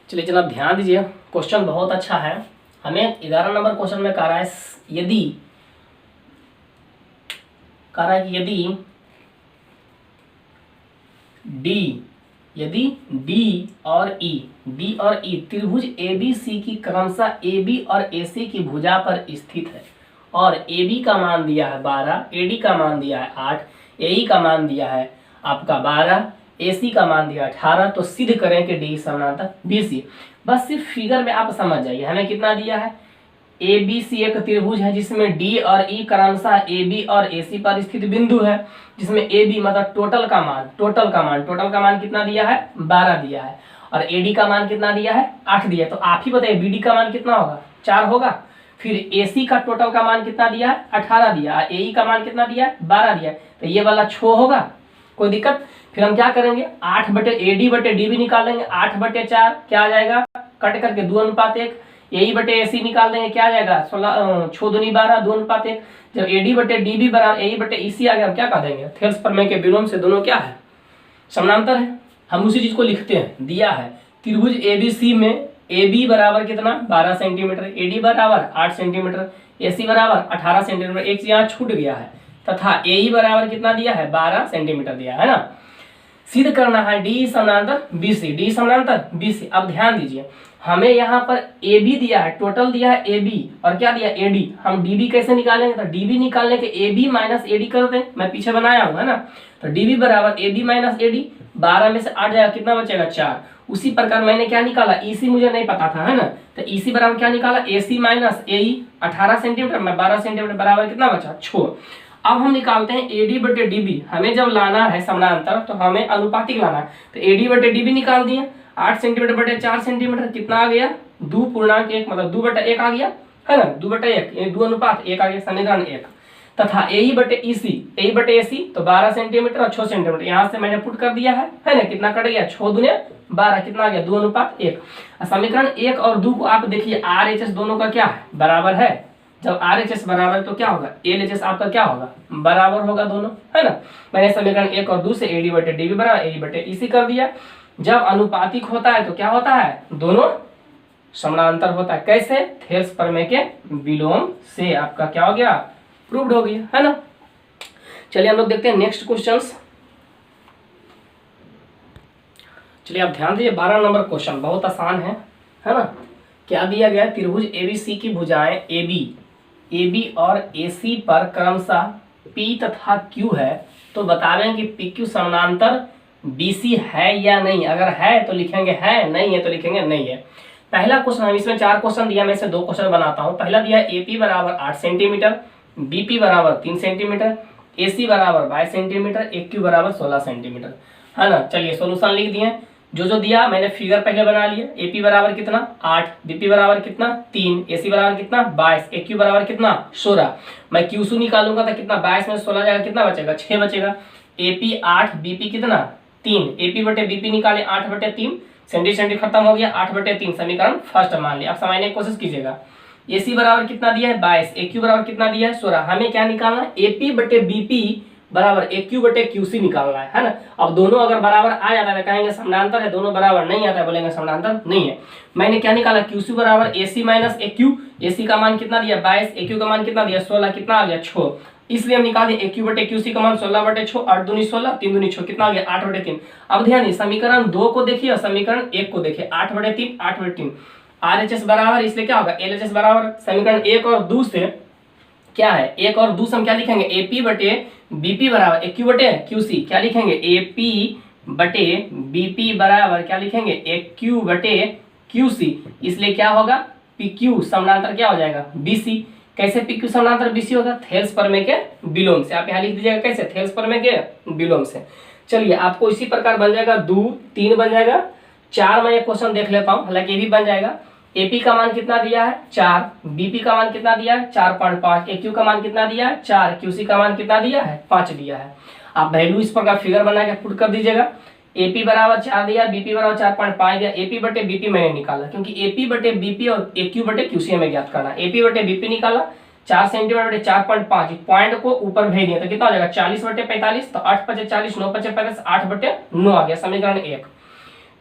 चलिए जनाब ध्यान दीजिए, क्वेश्चन बहुत अच्छा है। हमें 11 नंबर क्वेश्चन में कह रहा है यदि डी और ई त्रिभुज ABC की क्रमशः AB और AC की भुजा पर स्थित है और AB का मान दिया है 12, AD का मान दिया है 8, AE का मान दिया है आपका 12, AC का मान दिया 18, तो सिद्ध करें कि D समानांतर BC। बस सिर्फ फिगर में आप समझ जाइए, हमें कितना दिया है। ABC एक त्रिभुज है जिसमें D और E क्रमशः AB और AC पर स्थित बिंदु है, जिसमें AB मतलब टोटल का मान कितना दिया है 12 दिया है और AD का मान कितना दिया है 8 दिया है। तो आप ही बताइए BD का मान कितना होगा 4 होगा। फिर AC का टोटल का मान कितना दिया है 18 दिया है, AE का मान कितना दिया है 12 दिया है, तो ये वाला 6 होगा, कोई दिक्कत। फिर हम क्या करेंगे 8 बटे AD बटे D भी निकाल लेंगे, 8 बटे 4 क्या आ जाएगा कट करके 2:1, AE बटे AC निकाल देंगे क्या आ जाएगा 16 6 दूनी 12 2:1। जब AD बटे D भी बराबर AE बटे EC आ गया, हम क्या कह देंगे थेल्स प्रमेय के विलोम से दोनों क्या है समानांतर है। हम उसी चीज को लिखते हैं, दिया है त्रिभुज ABC में AB बराबर कितना 12 सेंटीमीटर, AD बराबर 8 सेंटीमीटर, AC बराबर 18 सेंटीमीटर, एक यहाँ छूट गया है, तथा AE बराबर कितना दिया है 12 सेंटीमीटर दिया है ना। सिद्ध करना है D समानांतर BC। अब ध्यान दीजिए, हमें यहाँ पर AB दिया है, टोटल दिया है AB और क्या दिया AD। हम DB कैसे निकालेंगे, तो DB निकालने के AB माइनस AD कर दें, मैं पीछे बनाया हूँ है ना। तो DB बराबर AB माइनस AD, 12 में से 8 जाएगा कितना बचेगा 4। उसी प्रकार मैंने क्या निकाला EC मुझे नहीं पता था है ना, तो EC बराबर क्या निकाला AC माइनस AE 18 सेंटीमीटर में 12 सेंटीमीटर बराबर कितना बचा 6। अब हम निकालते हैं AD बटे DB। हमें जब लाना है समानांतर तो हमें अनुपातिक लाना है, तो AD बटे DB निकाल दिए, 8 सेंटीमीटर बटे 4 सेंटीमीटर कितना आ गया 2.1 मतलब 2/1 आ गया है ना, 2/1 2:1 आ गया समीकरण 1। तथा AE बटे AC तो 12 सेंटीमीटर और 6 सेंटीमीटर यहाँ से मैंने पुट कर दिया है ना, कितना कट गया 6 दूने 12 कितना आ गया 2:1। समीकरण 1 और 2 को आप देखिए RHS दोनों का क्या है बराबर है। जब RHS बराबर तो क्या होगा LHS आपका क्या होगा बराबर होगा दोनों है ना। मैंने समीकरण 1 और 2 से AD बटे DB बराबर AE बटे EC कर दिया। जब अनुपातिक होता है तो क्या होता है दोनों समानांतर होता है। कैसे थेल्स प्रमेय के विलोम से आपका क्या हो गया प्रूव्ड हो गया है ना। चलिए हम लोग देखते हैं नेक्स्ट क्वेश्चंस। चलिए आप ध्यान दीजिए 12 नंबर क्वेश्चन बहुत आसान है ना। क्या दिया गया त्रिभुज ABC की भुजाएं AB और AC पर क्रमशः P तथा Q है, तो बतावें कि PQ समानांतर BC है या नहीं। अगर है तो लिखेंगे है, नहीं है तो लिखेंगे नहीं है। पहला क्वेश्चन हम इसमें 4 क्वेश्चन दिया, मैं से 2 क्वेश्चन बनाता हूं। पहला दिया AP बराबर 8 सेंटीमीटर, BP बराबर 3 सेंटीमीटर, AC बराबर 22 सेंटीमीटर, AQ बराबर 16 सेंटीमीटर है ना। चलिए सोल्यूशन लिख दिए, जो दिया मैंने फिगर पहले बना लिया। AP बराबर कितना 8, BP बराबर कितना 3, AC बराबर कितना 22, AQ बराबर कितना 16। मैं QC निकालूंगा तो कितना 22 में 16 जाएगा कितना बचेगा 6 बचेगा। AP 8 BP कितना 3, AP बटे BP निकाले 8 बटे 3, सेंटी खत्म हो गया 8 बटे 3 समीकरण फर्स्ट मान लिया। अब समझने की कोशिश कीजिएगा। AC बराबर कितना दिया है 22, AQ बराबर कितना दिया है 16। हमें क्या निकालना है AP बटे BP बराबर AQ बटे QC निकालना है ना। अब दोनों अगर बराबर आ जाता है कहेंगे समानांतर है, दोनों बराबर नहीं आता है बोलेंगे समानांतर नहीं है। मैंने क्या निकाला QC बराबर AC माइनस AQ, AC का मान कितना दिया 22, AQ का मान कितना दिया 16, कितना आ गया 6। इसलिए हम निकाल दिए AQ बटे QC का मान 16 बटे 6, 8 दूनी 16 3 दूनी 6 कितना आ गया 8 बटे 3। अब ध्यान दीजिए समीकरण 2 को देखिए और समीकरण 1 को देखिए, 8 बटे 3 8 बटे 3 RHS बराबर, इसलिए क्या होगा LHS बराबर समीकरण 1 और 2 से क्या है 1 और 2 से हम क्या लिखेंगे AP बटे BP बराबर AQ बटे QC, क्या लिखेंगे AP बटे BP बराबर क्या लिखेंगे AQ बटे QC। इसलिए क्या होगा PQ समानांतर क्या हो जाएगा BC। कैसे PQ समानांतर BC होगा थेल्स प्रमेय के विलोम से। आप यहाँ लिख दीजिएगा कैसे थेल्स प्रमेय के विलोम से। चलिए आपको इसी प्रकार बन जाएगा 2 3 बन जाएगा 4। मैं एक क्वेश्चन देख लेता हूँ, हालांकि ये भी बन जाएगा। AP का मान कितना दिया है 4, BP का मान कितना दिया है 4.5, AQ का मान कितना दिया है 4, QC का मान कितना दिया है 5 दिया है। आप वैल्यू इस प्रकार फिगर बना के पुट कर दीजिएगा। AP बराबर 4 दिया, BP बराबर 4.5 दिया। AP बटे BP मैंने निकाला क्योंकि AP बटे BP और AQ बटे QC हमें ज्ञात करना। AP बटे BP निकाला 4 सेंटीमीटर बटे 4.5, पॉइंट को ऊपर भेज दिया तो कितना हो जाएगा 40 बटे 45, तो 8 × 5 = 40, 9 × 5 = 45, 8 बटे 9 आ गया समीकरण 1।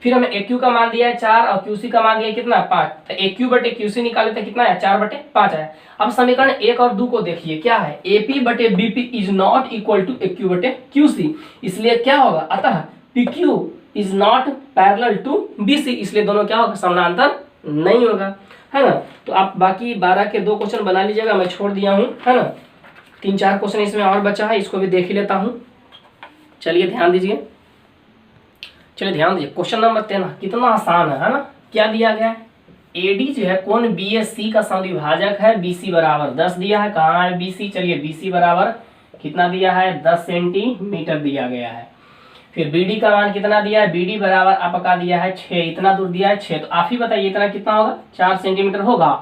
फिर हमें AQ का मान दिया है 4 और QC का मान दिया है कितना 5, तो AQ बटे QC निकाले तो कितना है 4 बटे 5 है। अब समीकरण 1 और 2 को देखिए क्या है, AP बटे BP is not equal to AQ बटे QC, इसलिए क्या होगा, अतः PQ is not parallel to BC, इसलिए दोनों क्या होगा, समानांतर नहीं होगा, है ना। तो आप बाकी 12 के 2 क्वेश्चन बना लीजिएगा, मैं छोड़ दिया हूँ, है ना। 3-4 क्वेश्चन इसमें और बचा है, इसको भी देख ही लेता हूँ। चलिए ध्यान दीजिए, क्वेश्चन नंबर 13 कितना आसान है ना। क्या दिया गया है, AD जो है कोण BSC का समद्विभाजक है, BC बराबर 10 दिया है। कहाँ है BC, चलिए BC बराबर कितना दिया है 10 सेंटीमीटर दिया गया है। फिर BD का मान कितना दिया है, BD बराबर आपका दिया है 6, इतना दूर दिया है 6, तो आप ही बताइए इतना कितना होगा, 4 सेंटीमीटर होगा।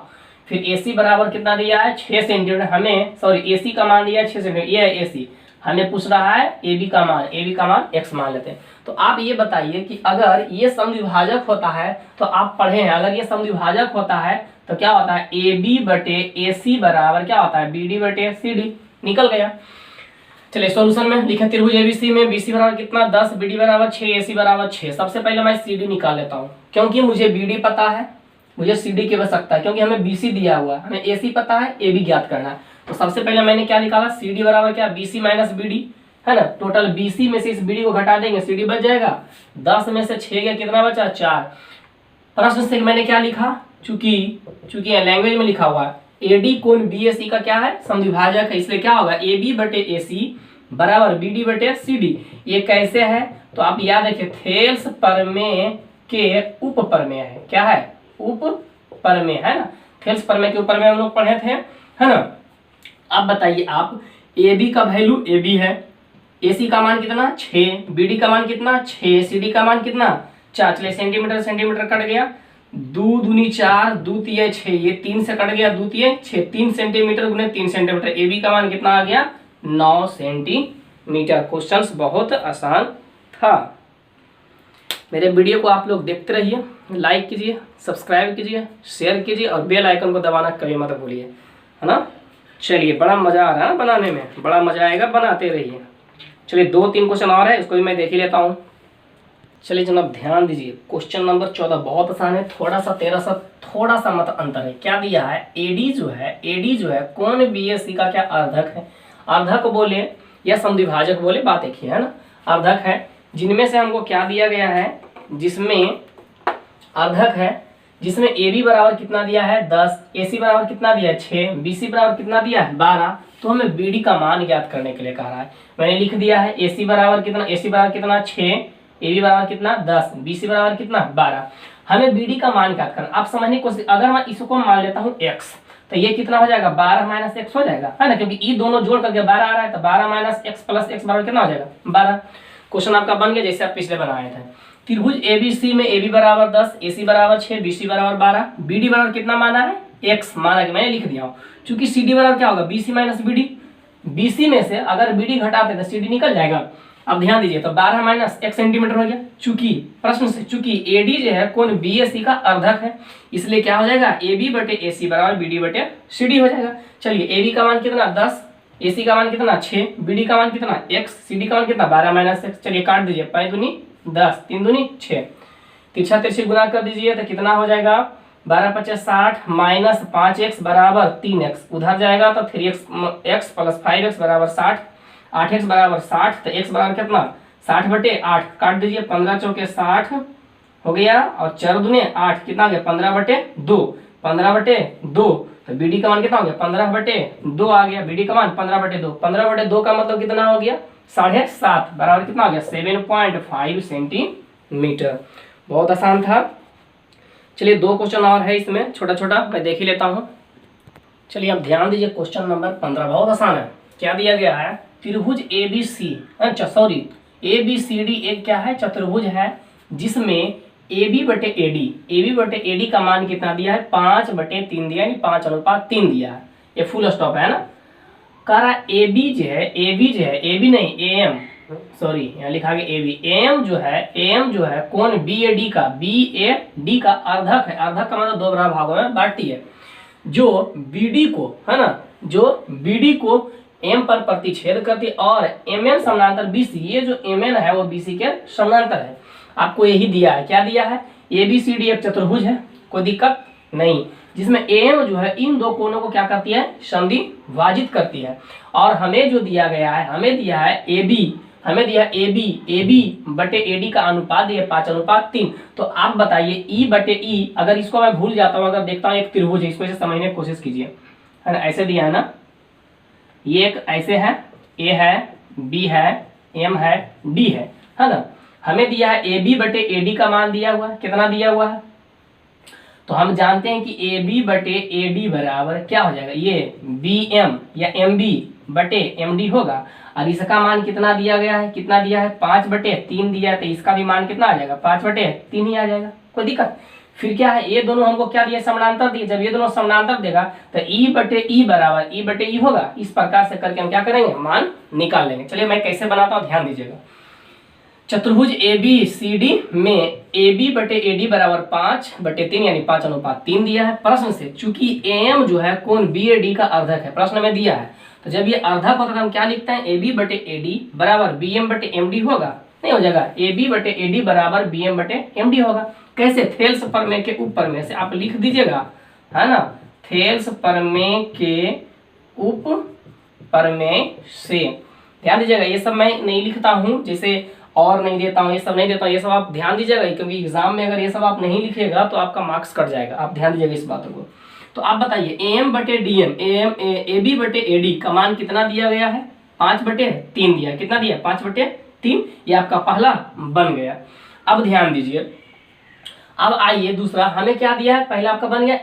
फिर AC बराबर कितना दिया है 6 सेंटीमीटर, हमें सॉरी AC का मान दिया है 6 सेंटीमीटर, ये है AC, हमें पूछ रहा है AB का मान x मान लेते हैं। तो आप ये बताइए कि अगर ये समद्विभाजक होता है, तो आप पढ़े हैं, अगर ये समद्विभाजक होता है तो क्या होता है, AB बटे AC बराबर क्या होता है, BD बटे CD, निकल गया। चलिए सॉल्यूशन में लिखे, त्रिभुज ABC में BC बराबर कितना 10, BD बराबर 6, AC बराबर 6। सबसे पहले मैं CD निकाल लेता हूँ, क्योंकि मुझे BD पता है, मुझे CD की आवश्यकता है, क्योंकि हमें BC दिया हुआ है, हमें AC पता है, AB ज्ञात करना है। तो सबसे पहले मैंने क्या निकाला, CD बराबर क्या, BC माइनस BD, है ना। टोटल BC में से इस BD को घटा देंगे, CD बच जाएगा। 10 में से 6 गया, कितना बचा 4। प्रश्न से मैंने क्या लिखा, चूंकि लैंग्वेज में लिखा हुआ है AD कोण BSC का क्या है, समद्विभाजक है, इसलिए क्या होगा AB बटे AC बराबर BD बटे CD। ये कैसे है, तो आप याद रखिए, थेल्स प्रमेय के उप प्रमेय है, क्या है, उप प्रमेय, है ना। थेल्स प्रमेय के ऊपर में हम लोग पढ़े थे, है ना। अब बताइए आप, AB का वैल्यू AB है, AC का मान कितना 6, BD का मान कितना 6, CD का मान कितना 4। चलिए सेंटीमीटर कट गया, 2 दूनी 4, 2 तिये 6, ये 3 से कट गया, 2 तिये 6, 3 सेंटीमीटर गुने 3 सेंटीमीटर, AB का मान कितना आ गया 9 सेंटीमीटर। क्वेश्चंस बहुत आसान था। मेरे वीडियो को आप लोग देखते रहिए, लाइक कीजिए, सब्सक्राइब कीजिए, शेयर कीजिए और बेल आइकन को दबाना कभी मत भूलिए, है ना। चलिए बड़ा मजा आ रहा है बनाने में, बड़ा मजा आएगा, बनाते रहिए। चलिए 2-3 क्वेश्चन और है, इसको भी मैं देख ही लेता हूँ। चलिए जनाब ध्यान दीजिए, क्वेश्चन नंबर 14 बहुत आसान है, थोड़ा सा 13 सा थोड़ा सा मत अंतर है। क्या दिया है, AD जो है कोण BSC का क्या अर्धक है, अर्धक बोले या समद्विभाजक बोले, बात एक ही है ना। अर्धक है, जिनमें से हमको क्या दिया गया है, जिसमें अर्धक है, जिसमें AB बराबर कितना दिया है 10, AC बराबर कितना दिया है 6, BC बराबर कितना दिया है 12। तो हमें BD का मान ज्ञात करने के लिए कहा रहा है, मैंने लिख दिया है AC बराबर कितना 6, AB बराबर कितना 10, BC बराबर कितना 12। हमें BD का मान ज्ञात करना। आप समझने की कोशिश, अगर मैं इसको मान लेता हूँ x, तो ये कितना हो जाएगा 12 माइनस x हो जाएगा, है ना, क्योंकि ये दोनों जोड़ करके 12 आ रहा है, तो 12 माइनस x प्लस x बराबर कितना हो जाएगा 12। क्वेश्चन आपका बन गया जैसे आप पिछले बनाए थे। त्रिभुज ABC में AB बराबर 10, AC बराबर 6, BC बराबर 12, BD बराबर कितना माना है x माना, कि मैंने लिख दिया हूँ। चूंकि CD बराबर क्या होगा BC माइनस BD, BC में से अगर BD घटाते तो CD निकल जाएगा। अब ध्यान दीजिए, तो 12 माइनस 1 सेंटीमीटर हो गया। चूंकि प्रश्न से AD जो है कोण BSC का अर्धक है, इसलिए क्या हो जाएगा AB बटे AC बराबर BD बटे CD हो जाएगा। चलिए AB का मान कितना 10, AC का मान कितना 6, BD का मान कितना x, CD का मान कितना 12 माइनस 1। चलिए काट दीजिए, 5 दूनी 10, 3 दूनी 6, तिरछा तिरछी गुना कर दीजिए तो कितना हो जाएगा 12 × 5 = 60 माइनस 5x बराबर 3x, उधर जाएगा तो 3x प्लस 5x बराबर 60, 8x बराबर 60, तो x बराबर कितना 60 बटे 8, काट दीजिए, 15 चौके 60 हो गया और 4 दूने 8, कितना हो गया 15 बटे 2, 15 बटे 2। तो BD का मान कितना हो गया 15 बटे 2 आ गया, BD का मान 15 बटे 2, 15 बटे 2 का मतलब कितना हो गया 7.5 बराबर कितना हो गया 7.5 सेंटीमीटर। बहुत आसान था। चलिए 2 क्वेश्चन और है इसमें, छोटा छोटा मैं देख ही लेता हूँ। चलिए अब ध्यान दीजिए, क्वेश्चन नंबर 15 बहुत आसान है। क्या दिया गया है, त्रिभुज ABCD एक क्या है चतुर्भुज है, जिसमें AB बटे AD का मान कितना दिया है 5/3 दिया, यानी 5:3 दिया है, ये फुल स्टॉप है ना। कह रहा AB जो है AB नहीं AM, सॉरी यहाँ लिखा गया AM जो है कोण BAD का अर्धक है। अर्धक का मतलब 2 बराबर भागों में बांटती है। जो BD को, है ना, जो BD को M पर प्रतिच्छेद करती है और MN समानांतर BC, ये जो MN है वो BC के समानांतर है। आपको यही दिया है, क्या दिया है, ABCD एक चतुर्भुज है, कोई दिक्कत नहीं, जिसमें AM जो है इन दो कोणों को क्या करती है, संधि विभाजित करती है। और हमें जो दिया गया है, हमें दिया है AB, हमें दिया AB बटे AD का अनुपात दिया 5:3। तो आप बताइए E बटे E, अगर इसको मैं भूल जाता हूँ, अगर देखता हूँ एक त्रिभुज है, इसको ऐसे समझने की कोशिश कीजिए, है ना, ऐसे दिया है ना, ये एक ऐसे है, A है, B है, M है, D है ना। हमें दिया है AB बटे AD का मान दिया हुआ है, कितना दिया हुआ है, तो हम जानते हैं कि AB बटे AD बराबर क्या हो जाएगा, ये BM या MB बटे MD होगा। और इसका मान कितना दिया गया है, कितना दिया है, 5/3 दिया है, तो इसका भी मान कितना आ जाएगा, 5/3 ही आ जाएगा, कोई दिक्कत। फिर क्या है, ये दोनों हमको क्या दिया, समानांतर दिए, जब ये दोनों समानांतर देगा तो E बटे E बराबर E बटे E होगा। इस प्रकार से करके हम क्या करेंगे, मान निकाल लेंगे। चलिए मैं कैसे बनाता हूँ, ध्यान दीजिएगा। चतुर्भुज ABCD में AB बटे AD बराबर 5/3 यानी 5:3 दिया है। प्रश्न से चूंकि AM जो है कोण BAD का अर्धक है, प्रश्न में दिया है, तो जब ये अर्धक होता है तो हम क्या लिखते हैं, AB बटे AD बराबर BM बटे MD होगा, नहीं हो जाएगा, AB बटे AD बराबर BM बटे MD होगा। कैसे, थेल्स प्रमेय के उप प्रमेय से आप लिख दीजिएगा, है ना, थेल्स प्रमेय के उप प्रमेय से। ध्यान दीजिएगा, ये सब मैं नहीं लिखता हूँ, जैसे और नहीं देता हूँ, ये सब नहीं देता हूँ, ये सब आप ध्यान दीजिएगा, क्योंकि एग्जाम में अगर ये सब आप नहीं लिखिएगा तो आपका मार्क्स कट जाएगा, आप ध्यान दीजिएगा इस बातों को। तो आप बताइए AM बटे DM, AB बटे AD का मान कितना दिया गया है, 5/3 दिया है, कितना दिया, 5/3, ये आपका पहला बन गया। अब ध्यान दीजिए, अब आइए दूसरा, हमें क्या दिया है, पहला आपका बन गया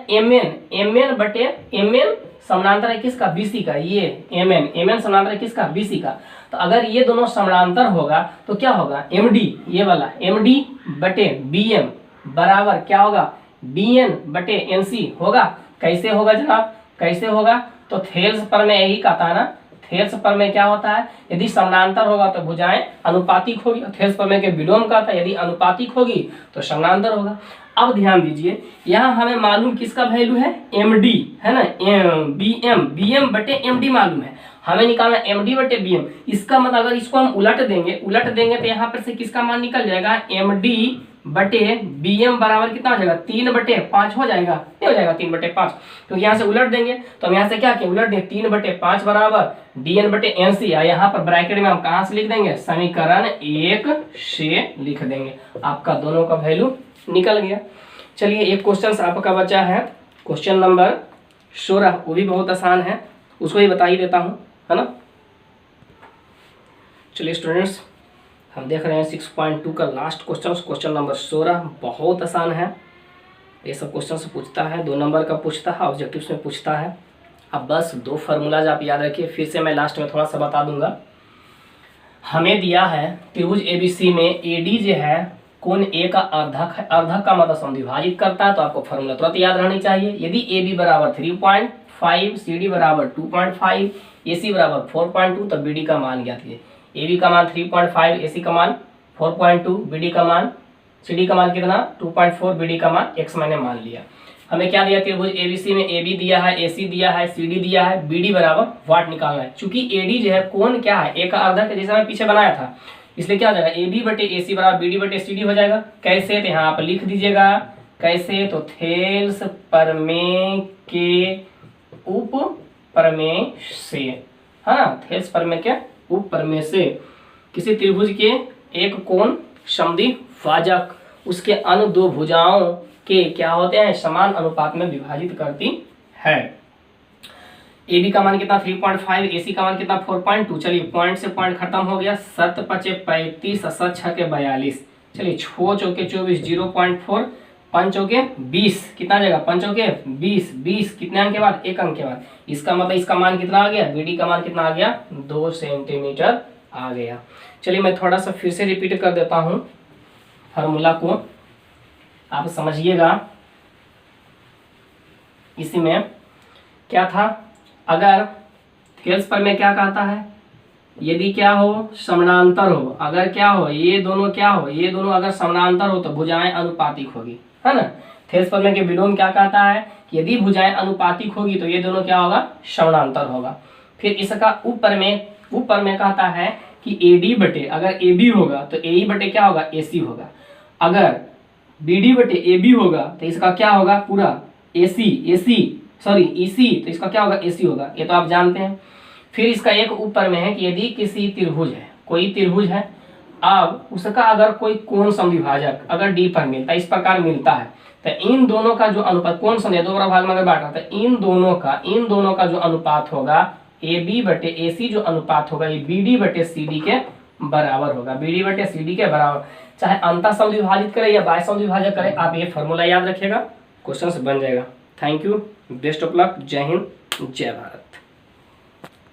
MN बटे MN समानांतर है किसका, BC का, ये MN समानांतर है किसका, BC का। तो अगर ये दोनों समानांतर होगा तो क्या होगा, MD, ये वाला MD बटे BM बराबर क्या होगा, BN बटे NC होगा। कैसे होगा जनाब, कैसे होगा, तो थेल्स प्रमेय यही कहता है ना, थेल्स प्रमेय क्या होता है, यदि समानांतर होगा तो भुजाएं अनुपातिक होगी, थेल्स प्रमेय के विलोम का था, यदि अनुपातिक होगी तो समानांतर होगा। अब ध्यान दीजिए, यहाँ हमें मालूम किसका वैल्यू है, MD, है ना, BM बटे MD मालूम है, हमें निकालना MD बटे BM। इसका मतलब अगर इसको हम उलट देंगे तो यहाँ पर से किसका मान निकल जाएगा, MD बटे BM बराबर कितना हो जाएगा, 3/5 हो जाएगा, नहीं हो जाएगा 3/5, क्योंकि यहाँ से उलट देंगे तो हम यहाँ से क्या किए, उलट देंगे, 3/5 बराबर DN बटे NC। यहाँ पर ब्रैकेट में हम कहाँ से लिख देंगे, समीकरण 1 से लिख देंगे, आपका दोनों का वैल्यू निकल गया। चलिए एक क्वेश्चन आपका बचा है, क्वेश्चन नंबर 16, वो भी बहुत आसान है, उसको ही बता ही देता हूँ, है ना। चलिए स्टूडेंट्स, हम देख रहे हैं 6.2 का लास्ट क्वेश्चन, क्वेश्चन नंबर 16, बहुत आसान है। ये सब क्वेश्चन से पूछता है, 2 नंबर का पूछता है, ऑब्जेक्टिव्स में पूछता है। अब बस 2 फार्मूलाज आप याद रखिए, फिर से मैं लास्ट में थोड़ा सा बता दूंगा। हमें दिया है त्रिभुज ABC में AD जो है कोण A का अर्धक है, अर्धक का मतलब समद्विभाजित करता है, तो आपको फार्मूला तुरंत याद रहनी चाहिए। यदि AB बराबर 3.5, CD बराबर 2.5, AC बराबर 4.2, तो BD का मान ज्ञात कीजिए। AB का मान 3.5, AC का मान 4.2, BD का मान, CD का मान कितना 2.4, BD का मान x मैंने मान लिया। हमें क्या दिया, त्रिभुज ABC में AB दिया है, AC दिया है, CD दिया है, BD बराबर वाट निकालना है। चूंकि AD जो है कोण क्या है, A का अर्धक है, जैसे मैं पीछे बनाया था, इसलिए क्या हो जाएगा, AB बटे AC बराबर BD बटे CD हो जाएगा। कैसे, तो यहाँ आप लिख दीजिएगा, कैसे, तो थेल्स प्रमेय के उप प्रमेय से, है ना, थेल्स प्रमेय के उप प्रमेय से किसी त्रिभुज के एक कोण समद्विभाजक उसके अन्य 2 भुजाओं के क्या होते हैं, समान अनुपात में विभाजित करती है। AB का मान कितना 3.5, AC का मान कितना 4.2। चलिए पॉइंट से पॉइंट खत्म हो गया, 7 5 35, 7 6 42, चलिए 6 चौके 24, 0.4, 5 चौके 20, कितना आ जाएगा, 5 चौके 20, कितने अंक के बाद, 1 अंक के बाद। इसका मतलब इसका मान कितना आ गया, BD का मान कितना आ गया, 2 सेंटीमीटर आ गया। चलिए मैं थोड़ा सा फिर से रिपीट कर देता हूँ फार्मूला को, आप समझिएगा। इसी में क्या था, अगर थेल्स प्रमेय क्या कहता है, यदि क्या हो, समानांतर हो, अगर क्या हो, ये दोनों क्या हो, ये दोनों अगर समानांतर हो तो भुजाएं अनुपातिक होगी, है ना। थेल्स प्रमेय के विलोम क्या कहता है, यदि भुजाएं अनुपातिक होगी तो ये दोनों क्या होगा, समानांतर होगा। फिर इसका उप प्रमेय कहता है कि AD बटे, अगर AB होगा तो AE बटे क्या होगा, AC होगा। अगर BD बटे AB होगा तो इसका क्या होगा, पूरा EC तो इसका क्या होगा, AC होगा, ये तो आप जानते हैं। फिर इसका एक ऊपर में है कि यदि किसी त्रिभुज है, कोई त्रिभुज है, अब उसका अगर कोई कोण समद्विभाजक अगर D पर मिलता है, इस प्रकार मिलता है, तो इन दोनों का जो अनुपात, कोण समद्विभाजक दो भाग में अगर बांटा तो इन दोनों का जो अनुपात होगा AB बटे AC जो अनुपात होगा ये BD बटे CD के बराबर होगा, BD बटे CD के बराबर। चाहे अंतः समद्विभाजित करे या बाह्य समद्विभाजक करे, आप ये फॉर्मूला याद रखिएगा, क्वेश्चन बन जाएगा। Thank you, best of luck, जय हिंद, जय भारत।